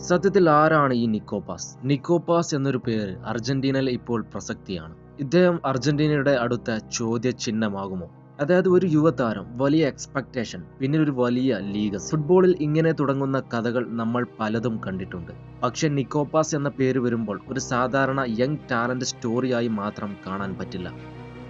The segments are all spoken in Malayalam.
സത്യത്തിൽ ആരാണ് ഈ നിക്കോപാസ്? നിക്കോപാസ് എന്നൊരു പേര് അർജന്റീനയിൽ ഇപ്പോൾ പ്രസക്തിയാണ്. ഇദ്ദേഹം അർജന്റീനയുടെ അടുത്ത ചോദ്യചിഹ്നമാകുമോ? അതായത് ഒരു യുവതാരം, വലിയ എക്സ്പെക്ടേഷൻ, പിന്നെ ഒരു വലിയ ലീഗ്. ഫുട്ബോളിൽ ഇങ്ങനെ തുടങ്ങുന്ന കഥകൾ നമ്മൾ പലതും കണ്ടിട്ടുണ്ട്. പക്ഷെ നിക്കോപാസ് എന്ന പേര് വരുമ്പോൾ ഒരു സാധാരണ യങ് ടാലന്റ് സ്റ്റോറിയായി മാത്രം കാണാൻ പറ്റില്ല.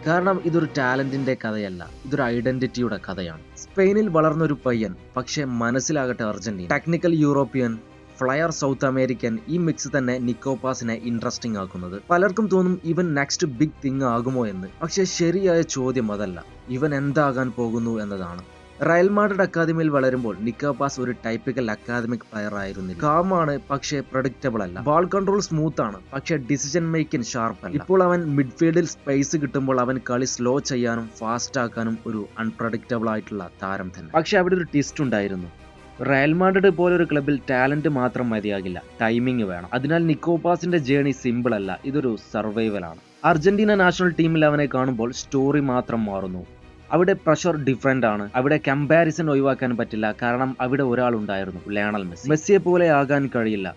കാരണം ഇതൊരു ടാലന്റിന്റെ കഥയല്ല, ഇതൊരു ഐഡന്റിറ്റിയുടെ കഥയാണ്. സ്പെയിനിൽ വളർന്നൊരു പയ്യൻ, പക്ഷെ മനസ്സിലാകട്ടെ Argentina. Technical European, flair South American, ഈ മിക്സ് തന്നെ നിക്കോപാസിനെ ഇൻട്രസ്റ്റിംഗ് ആക്കുന്നത്. പലർക്കും തോന്നും ഇവൻ നെക്സ്റ്റ് ബിഗ് തിങ് ആകുമോ എന്ന്. പക്ഷെ ശരിയായ ചോദ്യം അതല്ല, ഇവൻ എന്താകാൻ പോകുന്നു എന്നതാണ്. റയൽ മാഡ്രിഡ് അക്കാദമിയിൽ വളരുമ്പോൾ നിക്കോപാസ് ഒരു ടൈപ്പിക്കൽ അക്കാദമിക് പ്ലെയർ ആയിരുന്നു. കാമാണ്, പക്ഷേ പ്രഡിക്റ്റബിൾ അല്ല. ബാൾ കൺട്രോൾ സ്മൂത്ത് ആണ്, പക്ഷേ ഡിസിഷൻ മേക്കിംഗ് ഷാർപ്പ് അല്ല. ഇപ്പോൾ അവൻ മിഡ്ഫീൽഡിൽ സ്പേസ് കിട്ടുമ്പോൾ അവൻ കളി സ്ലോ ചെയ്യാനും ഫാസ്റ്റ് ആക്കാനും ഒരു അൺപ്രഡിക്റ്റബിൾ ആയിട്ടുള്ള താരം തന്നെ. പക്ഷെ അവിടെ ഒരു ട്വിസ്റ്റ് ഉണ്ടായിരുന്നു. റയൽ മാഡ്രിഡ് പോലൊരു ക്ലബിൽ ടാലന്റ് മാത്രം മതിയാകില്ല, ടൈമിംഗ് വേണം. അതിനാൽ നിക്കോപാസിന്റെ ജേണി സിമ്പിൾ അല്ല, ഇതൊരു സർവൈവൽ ആണ്. അർജന്റീന നാഷണൽ ടീമിൽ അവനെ കാണുമ്പോൾ സ്റ്റോറി മാത്രം മാറുന്നു. അവിടെ പ്രഷർ ഡിഫറെന്റ് ആണ്. അവിടെ കമ്പാരിസൺ ഒഴിവാക്കാൻ പറ്റില്ല, കാരണം അവിടെ ഒരാളുണ്ടായിരുന്നു, ലയണൽ മെസ്സി. മെസ്സിയെ പോലെ ആകാൻ കഴിയില്ല,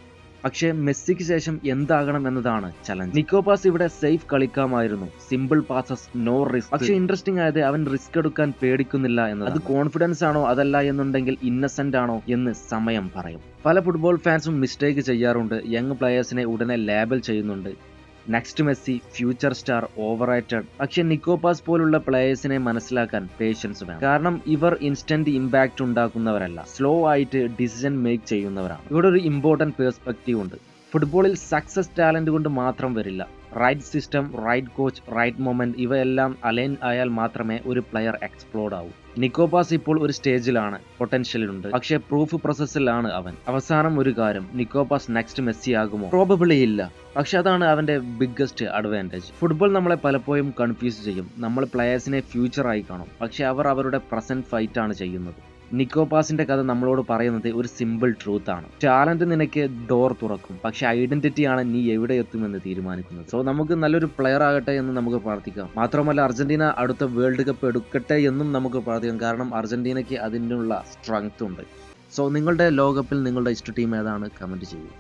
പക്ഷേ മെസ്സിക്ക് ശേഷം എന്താകണം എന്നതാണ് ചലഞ്ച്. നിക്കോപാസ് ഇവിടെ സേഫ് കളിക്കാമായിരുന്നു, സിമ്പിൾ പാസസ്, നോ റിസ്ക്. പക്ഷേ ഇൻട്രസ്റ്റിംഗ് ആയത് അവൻ റിസ്ക് എടുക്കാൻ പേടിക്കുന്നില്ല എന്നത്. അത് കോൺഫിഡൻസ് ആണോ അതല്ല എന്നുണ്ടെങ്കിൽ ഇന്നസെന്റ് ആണോ എന്ന് സമയം പറയും. പല ഫുട്ബോൾ ഫാൻസും മിസ്റ്റേക്ക് ചെയ്യാറുണ്ട്, യങ് പ്ലെയേഴ്സിനെ ഉടനെ ലേബൽ ചെയ്യുന്നുണ്ട്. Next Messi, future star, over rated. പക്ഷെ നിക്കോപാസ് പോലുള്ള പ്ലേയേഴ്സിനെ മനസ്സിലാക്കാൻ പേഷ്യൻസ് വേണം. കാരണം ഇവർ ഇൻസ്റ്റന്റ് ഇമ്പാക്ട് ഉണ്ടാക്കുന്നവരല്ല, സ്ലോ ആയിട്ട് ഡിസിഷൻ മേക്ക് ചെയ്യുന്നവരാണ്. ഇവിടെ ഒരു ഇമ്പോർട്ടന്റ് പേഴ്സ്പെക്റ്റീവ് ഉണ്ട്. ഫുട്ബോളിൽ സക്സസ് ടാലന്റ് കൊണ്ട് മാത്രം വരില്ല. Right system, right coach, right moment, ഇവയെല്ലാം അലൈൻ ആയാൽ മാത്രമേ ഒരു പ്ലെയർ എക്സ്പ്ലോഡ് ആവൂ. നിക്കോപാസ് ഇപ്പോൾ ഒരു സ്റ്റേജിലാണ്, പൊട്ടൻഷ്യലുണ്ട്, പക്ഷേ പ്രൂഫ് പ്രോസസ്സിലാണ് അവൻ. അവസാനം ഒരു കാര്യം, നിക്കോപാസ് നെക്സ്റ്റ് മെസ്സി ആകുമോ? പ്രോബബിളി ഇല്ല, പക്ഷെ അതാണ് അവന്റെ ബിഗ്ഗസ്റ്റ് അഡ്വാൻറ്റേജ്. ഫുട്ബോൾ നമ്മളെ പലപ്പോഴും കൺഫ്യൂസ് ചെയ്യും. നമ്മൾ പ്ലെയേഴ്സിനെ ഫ്യൂച്ചറായി കാണും, പക്ഷെ അവർ അവരുടെ പ്രസന്റ് ഫൈറ്റ് ആണ് ചെയ്യുന്നത്. നിക്കോപാസിന്റെ കഥ നമ്മളോട് പറയുന്നത് ഒരു സിമ്പിൾ ട്രൂത്ത് ആണ്. ടാലന്റ് നിനക്ക് ഡോർ തുറക്കും, പക്ഷെ ഐഡന്റിറ്റി ആണ് നീ എവിടെ എത്തുമെന്ന് തീരുമാനിക്കുന്നത്. സോ നമുക്ക് നല്ലൊരു പ്ലെയർ ആകട്ടെ എന്ന് നമുക്ക് പ്രാർത്ഥിക്കാം. മാത്രമല്ല അർജന്റീന അടുത്ത വേൾഡ് കപ്പ് എടുക്കട്ടെ എന്നും നമുക്ക് പ്രാർത്ഥിക്കാം, കാരണം അർജന്റീനയ്ക്ക് അതിനുള്ള സ്ട്രെങ്ത് ഉണ്ട്. സോ നിങ്ങളുടെ ലോകകപ്പിൽ നിങ്ങളുടെ ഇഷ്ട ടീം ഏതാണ്? കമന്റ് ചെയ്യൂ.